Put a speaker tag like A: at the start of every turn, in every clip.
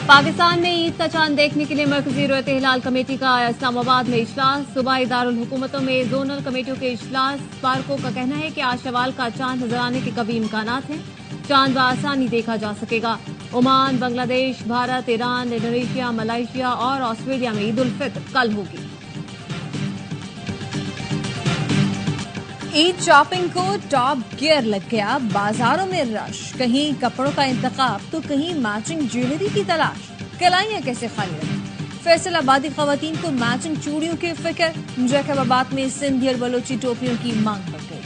A: पाकिस्तान में ईद का चांद देखने के लिए मरकजी रोयत हिलाल कमेटी का इस्लामाबाद में इजलास। सूबाई दारुल हुकूमतों में जोनल कमेटियों के इजलास। पार्कों का कहना है कि आज शवाल का चांद नजर आने के कभी इम्कानात हैं। चांद बआसानी देखा जा सकेगा। Oman, Bangladesh, Bharat, Iran, Indonesia, Malaysia और ऑस्ट्रेलिया में ईद उल फित्र कल होगी।
B: ईद शॉपिंग को टॉप गियर लग गया। बाजारों में रश, कहीं कपड़ों का इंतखाब तो कहीं मैचिंग ज्वेलरी की तलाश। कलाइयां कैसे खाली रही। फैसलाबादी खवातीन को मैचिंग चूड़ियों की फिक्र। जैकबाबाद में सिंधी और बलोची टोपियों की मांग बढ़ गई।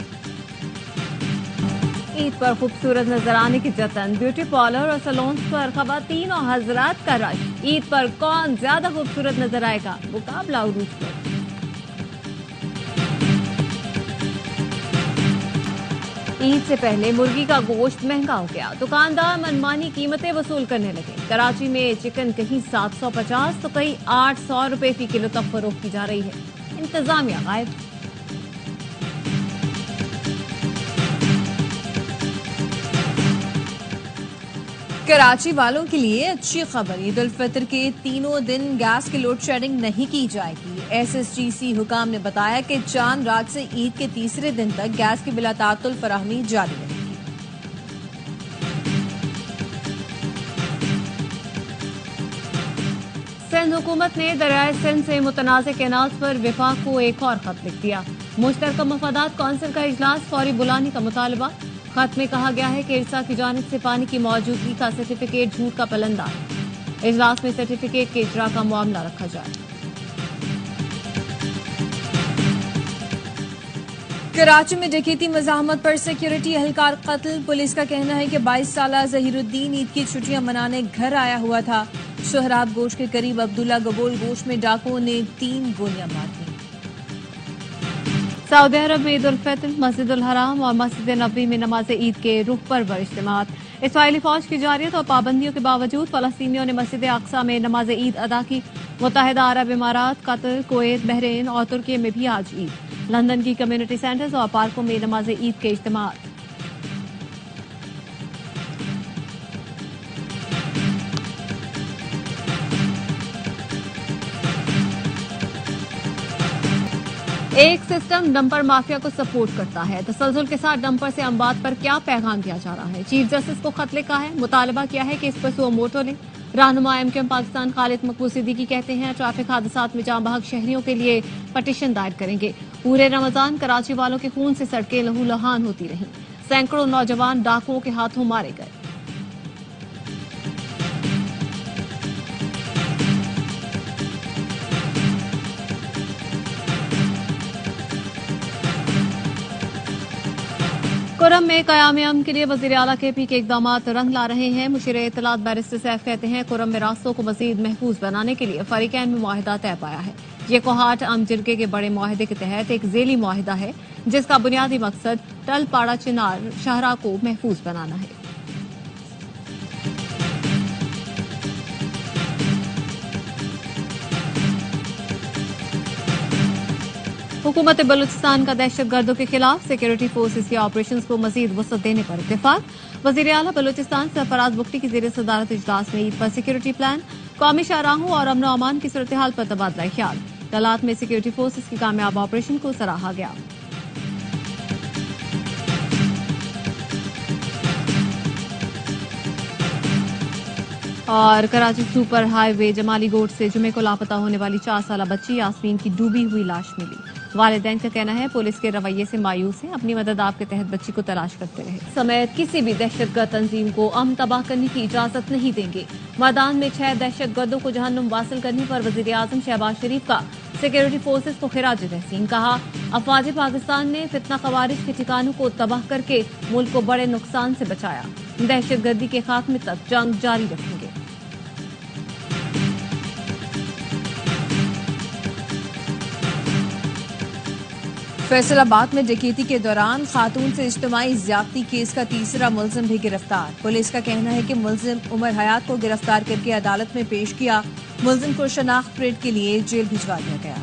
A: ईद पर खूबसूरत नजर आने के जतन। ब्यूटी पार्लर और सैलून्स पर खवातीन और हजरात का रश। ईद पर कौन ज्यादा खूबसूरत नजर आएगा, मुकाबला उरूज पर। ईद से पहले मुर्गी का गोश्त महंगा हो गया। दुकानदार मनमानी कीमतें वसूल करने लगे। कराची में चिकन कहीं 750 तो कहीं 800 रुपए फी किलो तक फरोख्त की जा रही है। इंतजामिया गायब।
B: कराची वालों के लिए अच्छी खबर। ईद उल फित्र के तीनों दिन गैस की लोड शेडिंग नहीं की जाएगी। SSGC हुकाम ने बताया कि चांद रात से ईद के तीसरे दिन तक गैस की बिला तातुल फराहमी जारी रहेगी।
A: सिंध हुकूमत ने दरियाए सिंध से मुतनाज़ कैनाल्स पर विफाक को एक और खत लिख दिया। मुश्तरका मफादात कौंसिल का इजलास फौरी बुलाने का मुतालबा। खत में कहा गया है कि इरसा की जानिब से पानी की मौजूदगी का सर्टिफिकेट झूठ का पलंदा है। इजलास में सर्टिफिकेट के इजरा का मामला रखा जाए।
B: कराची में डकैती मज़ाहमत पर सिक्योरिटी एहलकार कत्ल। पुलिस का कहना है कि 22 साला जहीरुद्दीन ईद की छुट्टियां मनाने घर आया हुआ था। सोहराब गोश के करीब अब्दुल्ला गबोल गोश में डाकुओं ने 3 गोलियां मार दी।
A: सऊदी अरब में ईद उल फित्र, मस्जिद उल हराम और मस्जिद नबी में नमाज ईद के रुख पर इज्तिमात। इसराइली फौज की जारियत और पाबंदियों के बावजूद फलस्तीनियों ने मस्जिद अक्सा में नमाज ईद अदा की। मुत्तहिदा अरब इमारात, कतर, कुवैत, बहरीन और तुर्की में भी आज ईद। लंदन की कम्युनिटी सेंटर्स और पार्कों में नमाज ईद के इज्तिमात। एक सिस्टम डंपर माफिया को सपोर्ट करता है। तसलजुल के साथ डंपर से अम्बात पर क्या पैगाम दिया जा रहा है। चीफ जस्टिस को खत लिखा है। मुतालबा किया है कि इस पर सुओ मोटो लें। रहनुमा MKM पाकिस्तान खालिद मकबूल सिद्दीकी कहते हैं ट्रैफिक हादसात में जाँ बहक शहरियों के लिए पटिशन दायर करेंगे। पूरे रमजान कराची वालों के खून से सड़कें लहूलुहान होती रहीं। सैकड़ों नौजवान डाकुओं के हाथों मारे गए। कुरम में क़याम अमन के लिए वज़ीर आला KP के इक़दामात रंग ला रहे हैं। मुशीर इत्तलात बैरिस्टर सैफ कहते हैं कुरम में रास्तों को मज़ीद महफूज बनाने के लिए फरीकैन में मुआहिदा तय पाया है। ये कोहाट अम जिरगे के बड़े मुआहिदे के तहत एक ज़ेली मुआहिदा है जिसका बुनियादी मकसद टल पाड़ा चिनार शाहरा को महफूज बनाना है। हुकूमत बलूचिस्तान का दहशत गर्दों के खिलाफ सिक्योरिटी फोर्सेज के ऑपरेशन को मजीद वसअत देने पर इत्तेफाक। वज़ीर आला बलूचिस्तान सरफराज बुख्ती की ज़ेर सदारत इजलास में ईद पर सिक्योरिटी प्लान, कौमी शाहराहों और अमन अमान की सूरत हाल पर तबादला ख्याल। तलात में सिक्योरिटी फोर्सेज की कामयाब ऑपरेशन को सराहा गया। और कराची सुपर हाईवे जमाली गोट से जुमे को लापता होने वाली 4 साला बच्ची यास्मीन की डूबी हुई लाश मिली। वालिदैन का कहना है पुलिस के रवैये से मायूस है। अपनी मदद आप के तहत बच्ची को तलाश करते रहे समेत किसी भी दहशतगर्द तंजीम को अमन तबाह करने की इजाजत नहीं देंगे। मैदान में 6 दहशतगर्दों को जहन्नुम वासिल करने पर वजीर आजम शहबाज शरीफ का सिक्योरिटी फोर्सेज को खिराज तहसीन। कहा अफवाज पाकिस्तान ने फितना खवारिज के ठिकानों को तबाह करके मुल्क को बड़े नुकसान से बचाया। दहशतगर्दी के खात्मे तक जंग जारी रखेंगे।
B: फैसलाबाद में डकैती के दौरान खातून से इज्तिमाई ज्यादती केस का तीसरा मुलजिम भी गिरफ्तार। पुलिस का कहना है कि मुलजिम उमर हयात को गिरफ्तार करके अदालत में पेश किया। मुलजिम को शनाख्त परेड के लिए जेल भिजवा दिया गया।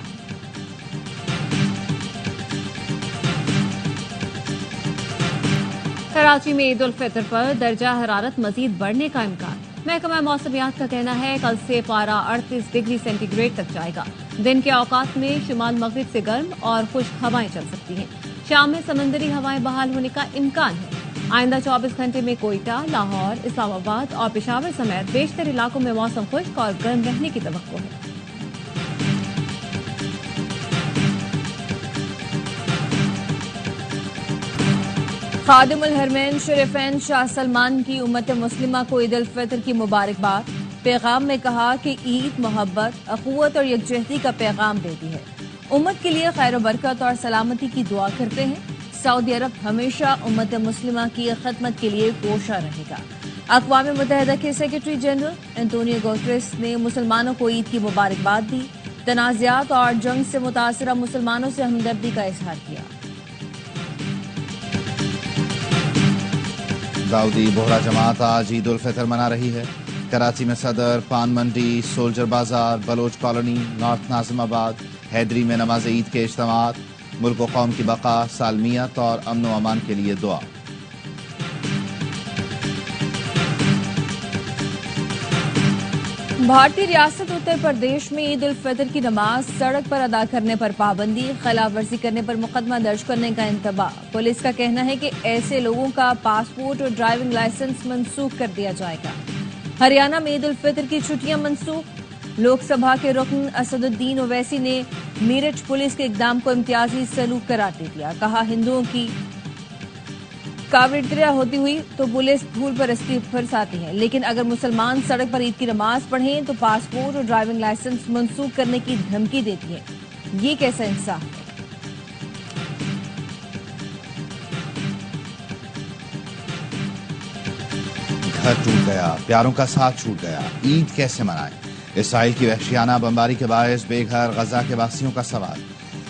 A: कराची में ईद उल फितर पर दर्जा हरारत मजीद बढ़ने का इम्कान। महकमा मौसमियात का कहना है कल से पारा 38 डिग्री सेंटीग्रेड तक जाएगा। दिन के औकात में शुमाल मगरिब से गर्म और खुश्क हवाएं चल सकती हैं। शाम में समंदरी हवाएं बहाल होने का इम्कान है। आइंदा 24 घंटे में कोयटा, लाहौर, इस्लामाबाद और पेशावर समेत बेशतर इलाकों में मौसम खुश्क और गर्म रहने की तवक्को है।
B: खादिमुल हरमैन शरीफैन शाह सलमान की उम्मत मुस्लिमा को ईद उल फितर की मुबारकबाद। पैगाम में कहा कि ईद मोहब्बत, अखुवत और यकजहती का पैगाम देती है। उम्मत के लिए खैर बरकत और सलामती की दुआ करते हैं। सऊदी अरब हमेशा उम्मत मुस्लिमा की खिदमत के लिए कोशा रहेगा। अक़वाम मुत्तहिदा के सेक्रेटरी जनरल एंटोनियो गुटेरेस ने मुसलमानों को ईद की मुबारकबाद दी। तनाज़ात और जंग से मुतासरा मुसलमानों से हमदर्दी का इजहार किया।
C: दाऊदी बोहरा जमात आज ईद उल फितर मना रही है। कराची में Saddar, Paan Mandi, soldier Bazaar, Baloch colony, north Nazimabad, Hyderi में नमाज ईद के इज्तिमात, मुल्क व कौम की बका, सालमियत और अमन व अमान के लिए दुआ।
B: भारतीय रियासत उत्तर प्रदेश में ईद उल फितर की नमाज सड़क पर अदा करने पर पाबंदी, खिलाफ वर्जी करने पर मुकदमा दर्ज करने का इंतबाह। पुलिस का कहना है कि ऐसे लोगों का पासपोर्ट और ड्राइविंग लाइसेंस मनसूख कर दिया जाएगा। हरियाणा में ईद उल फितर की छुट्टियां मनसूख। लोकसभा के रुकन असदुद्दीन ओवैसी ने मेरठ पुलिस के इकदाम को इम्तियाजी सलूक करार दे दिया। कहा हिंदुओं की कावड़िया होती हुई तो पुलिस धूल परस्ती फरसाती है, लेकिन अगर मुसलमान सड़क पर ईद की नमाज पढ़ें तो पासपोर्ट और ड्राइविंग लाइसेंस मनसूख करने की धमकी देती है। ये कैसा इंसाफ है?
C: घर टूट गया, प्यारों का साथ छूट गया, ईद कैसे मनाएं? इसराइल की वहशियाना बमबारी के बायस बेघर गजा के वासियों का सवाल।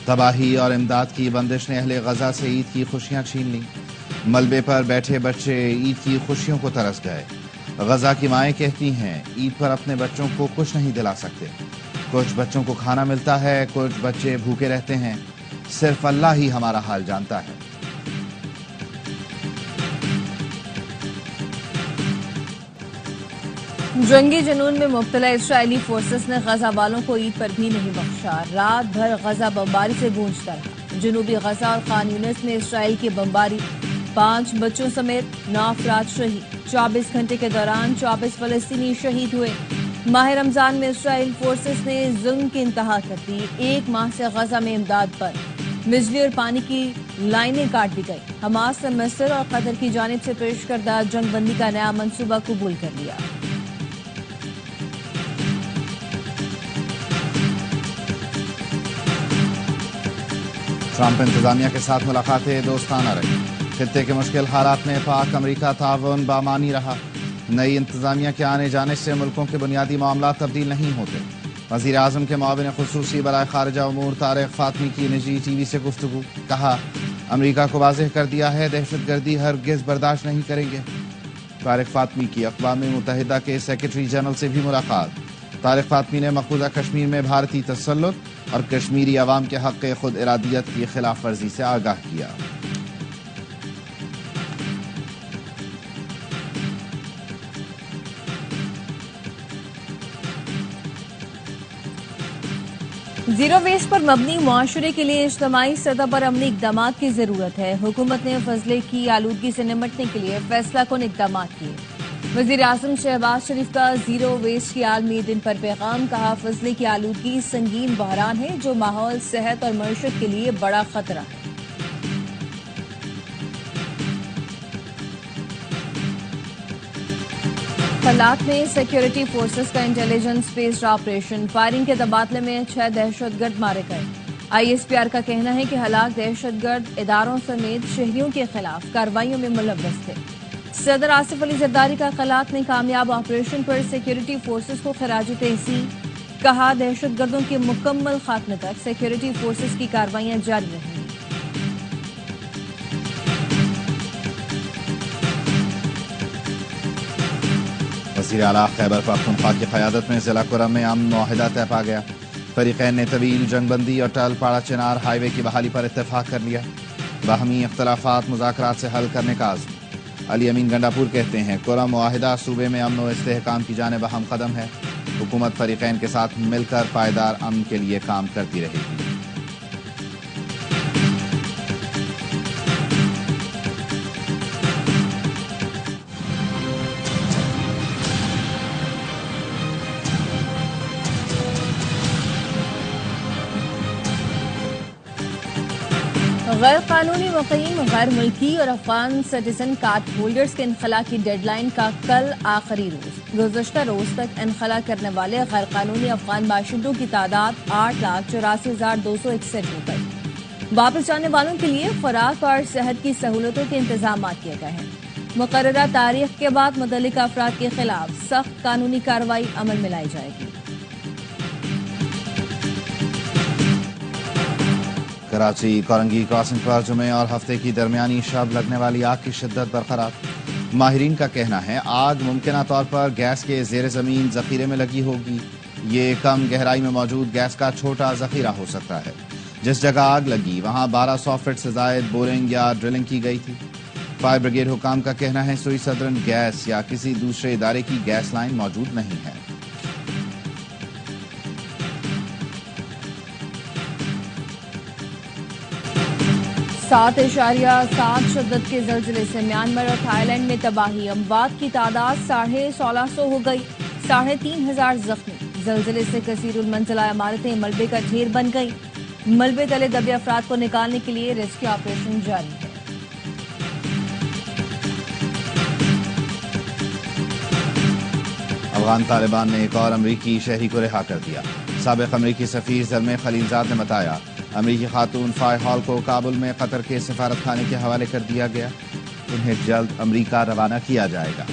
C: तबाही और इमदाद की बंदिश ने अहले गजा से ईद की खुशियां छीन ली। मलबे पर बैठे बच्चे ईद की खुशियों को तरस गए। गजा की माएं कहती हैं ईद पर अपने बच्चों को कुछ नहीं दिला सकते। कुछ बच्चों को खाना मिलता है, कुछ बच्चे भूखे रहते हैं। सिर्फ अल्लाह ही हमारा हाल जानता है।
B: जंगी जुनून में मुब्तला इस्राइली फोर्सेस ने गजा वालों को ईद पर भी नहीं बख्शा। रात भर गजा बमबारी से गूंजता रहा। जनूबी गजा और खान यूनिस में इस्राइल की बमबारी, 5 बच्चों समेत 9 अफराद शहीद। 24 घंटे के दौरान 24 फलस्तीनी शहीद हुए। माह रमजान में इस्राइल फोर्सेस ने जुल्म की इंतहा कर दी। 1 माह से गजा में इमदाद पर बिजली और पानी की लाइनें काट दी गई। हमास ने मिस्र और कतर की जानिब से पेश करदा जंगबंदी का नया मंसूबा कबूल कर लिया।
C: ट्रंप इंतजामिया के साथ मुलाकातें दोस्ताना रही। खित्ते के मुश्किल हालात में पाक अमरीका ताउन बामानी रहा। नई इंतजामिया के आने जाने से मुल्कों के बुनियादी मामला तब्दील नहीं होते। वज़ीर आज़म के मुआविन खुसूसी बराए खारिजा उमूर तारिक फातमी की निजी टीवी से गुफ्तगू। कहा अमरीका को वाज़ेह कर दिया है दहशतगर्दी हरगिज़ बर्दाश्त नहीं करेंगे। तारिक फातमी की अक़वाम मुत्तहिदा के सेक्रेटरी जनरल से भी मुलाकात। तारिक फातमी ने मकबूजा कश्मीर में भारतीय तसल्लुत और कश्मीरी अवाम के हक़ खुद इरादियत की खिलाफ वर्जी से आगाह किया।
B: जीरो वेस्ट पर मबनी मुआशरे के लिए इज्तिमाई सतह पर अमली इकदाम की जरूरत है। हुकूमत ने फजले की आलूदगी से निपटने के लिए फैसला कुन इकदाम किए। वज़ीर आज़म शहबाज शरीफ का जीरो वेस्ट के आलमी दिन पर पैगाम। कहा फजले की आलूदगी संगीन बहरान है जो माहौल, सेहत और मईशत के लिए बड़ा खतरा है। फलात में सिक्योरिटी फोर्सेस का इंटेलिजेंस बेस्ड ऑपरेशन। फायरिंग के तबादले में 6 दहशतगर्द मारे गए। ISPR का कहना है कि हलाक दहशतगर्द इदारों समेत शहरियों के खिलाफ कार्रवाइयों में मुलव्वस थे। सदर आसिफ अली जरदारी का खलात में कामयाब ऑपरेशन पर सिक्योरिटी फोर्सेस को खराज तहसीन। कहा दहशतगर्दों के मुकम्मल खात्मे तक सिक्योरिटी फोर्सेस की कार्रवाइयां जारी रहेंगी।
C: वज़ीर आला खैबर पख्तूनख्वा की क़यादत में ज़िला कुरम में अमन मुआहिदा तय पा गया। फरीक़ैन ने तवील जंगबंदी और टलपाड़ा चिनार हाईवे की बहाली पर इत्तेफाक कर लिया। बाहमी इख्तलाफात मुज़ाकरात से हल करने का आज़म। علی امین گنڈاپور کہتے ہیں قرآن معاہدہ صوبے میں امن و استحکام کی جانب اہم قدم ہے، حکومت فریقین کے ساتھ مل کر پائیدار امن کے لیے کام کرتی رہے گی۔
B: غیر قانونی مقیم، غیر ملکی اور افغان سٹیزن کارڈ ہولڈرز کے انخلاء کی ڈیڈ لائن کا کل آخری روز۔ گزشتہ روز تک انخلاء کرنے والے غیر قانونی افغان باشندوں کی تعداد 8,84,261 ہو گئی۔ واپس جانے والوں کے لیے خوراک اور صحت کی سہولتوں کے انتظامات کیے گئے ہیں۔ مقررہ تاریخ کے بعد متعلقہ افراد کے خلاف سخت قانونی کارروائی عمل میں لائی جائے گی۔
C: کراچی کورنگی کراسنگ پر جمعے اور ہفتے کی درمیانی شب لگنے والی آگ کی شدت برقرار۔ ماہرین کا کہنا ہے آگ ممکنہ طور پر گیس کے زیر زمین ذخیرے میں لگی ہوگی۔ یہ کم گہرائی میں موجود گیس کا چھوٹا ذخیرہ ہو سکتا ہے۔ جس جگہ آگ لگی وہاں 1200 فٹ سے زائد بورنگ یا ڈرلنگ کی گئی تھی۔ فائر بریگیڈ حکام کا کہنا ہے سوئی سدرن گیس یا کسی دوسرے ادارے کی گیس لائن موجود نہیں ہے۔
B: سات اشاریہ 7 شدت کے زلزلے سے میانمار اور تھائی لینڈ میں تباہی، اموات کی تعداد 1650 ہو گئی، 3500 زخمی۔ زلزلے سے کثیر المنزلہ عمارتیں ملبے کا ڈھیر بن گئی، ملبے تلے دبے افراد کو نکالنے کے لیے ریسکیو آپریشن جاری ہے۔
C: افغان طالبان نے ایک اور امریکی شہری کو رہا کر دیا۔ سابق امریکی سفیر زلمے خلیلزاد نے بتایا امریکی خاتون فائے ہال کو کابل میں قطر کے سفارت خانے کے حوالے کر دیا گیا، انہیں جلد امریکہ روانہ کیا جائے گا۔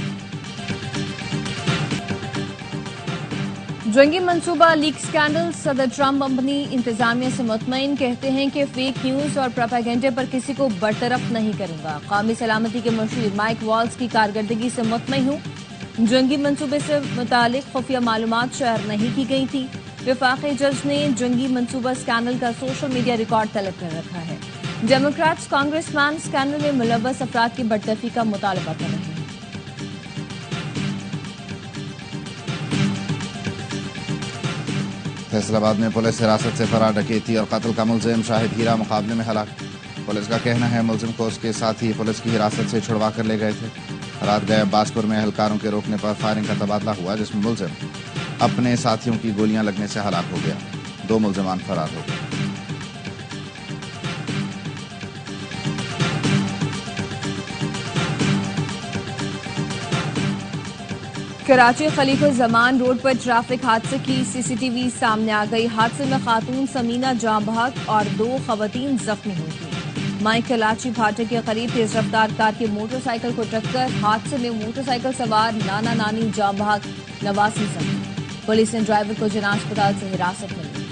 B: جنگی منصوبہ لیک سکینڈل، صدر ٹرمپ اپنی انتظامیہ سے مطمئن، کہتے ہیں کہ فیک نیوز اور پروپیگنڈے پر کسی کو برطرف نہیں کروں گا۔ قومی سلامتی کے مشیر مائک والز کی کارکردگی سے مطمئن ہوں۔ جنگی منصوبے سے متعلق خفیہ معلومات شیئر نہیں کی گئی تھی۔ وفاقی جج نے جنگی منصوبہ اسکینڈل کا سوشل میڈیا ریکارڈ طلب کر رکھا ہے۔ ڈیموکریٹس کانگریس مین اسکینڈل میں ملوث افراد کی برطرفی کا مطالبہ کر رہے ہیں۔
C: فیصل آباد میں پولیس حراست سے فرار ڈکیتی اور قتل کا ملزم شاہد ہیرا مقابلے میں ہلاک۔ پولیس کا کہنا ہے ملزم کو اس کے ساتھی پولیس کی حراست سے چھڑوا کر لے گئے تھے۔ رات گئے عباس پور میں اہلکاروں کے روکنے پر فائرنگ کا تبادلہ ہوا جس میں ملزم اپنے ساتھیوں کی گولیاں لگنے سے ہلاک ہو گیا، 2 ملزمان فرار ہو گئے۔
B: کراچی خلیق الزمان روڈ پر ٹریفک حادثے کی CCTV سامنے آ گئی۔ حادثے میں خاتون سمینہ جاں بحق اور 2 خواتین زخمی ہوئی تھیں۔ مائی کلاچی پھاٹک کے قریب تیز رفتار کار کی موٹر سائیکل کو ٹکر، حادثے میں موٹر سائیکل سوار نانا نانی جاں بحق، 89 زخمی۔ پولیس نے ڈرائیور کو جناح اسپتال سے حراست میں لے لیا۔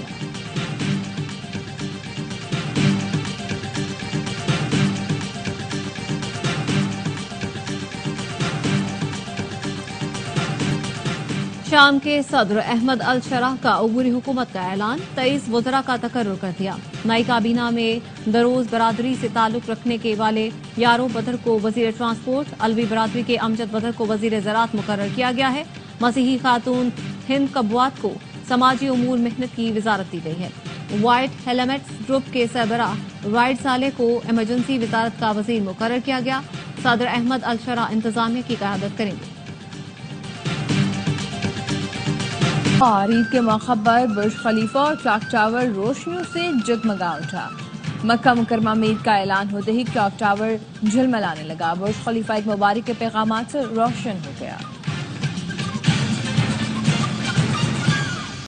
A: شام کے صدر احمد الشرح کا عبوری حکومت کا اعلان، 23 وزراء کا تقرر کر دیا۔ نئی کابینہ میں دروز برادری سے تعلق رکھنے کے والے یارو بدر کو وزیر ٹرانسپورٹ، علوی برادری کے امجد بدر کو وزیر زراعت مقرر کیا گیا ہے۔ مسیحی خاتون ہند کبوات کو سماجی امور محنت کی وزارت دی گئی ہے۔ وائٹ ہیلمٹس گروپ کے سربراہ رائڈ صالح کو ایمرجنسی وزارت کا وزیر مقرر کیا گیا۔ صدر احمد الشرح انتظامیہ کی قیادت کریں گے۔
B: اور عید کے موقع پر برج خلیفہ اور کلاک ٹاور روشنیوں سے جگمگا اٹھا۔ مکہ مکرمہ میں عید کا اعلان ہوتے ہی کلاک ٹاور جھلملانے لگا۔ برج خلیفہ عید مبارک کے پیغامات سے روشن ہو گیا۔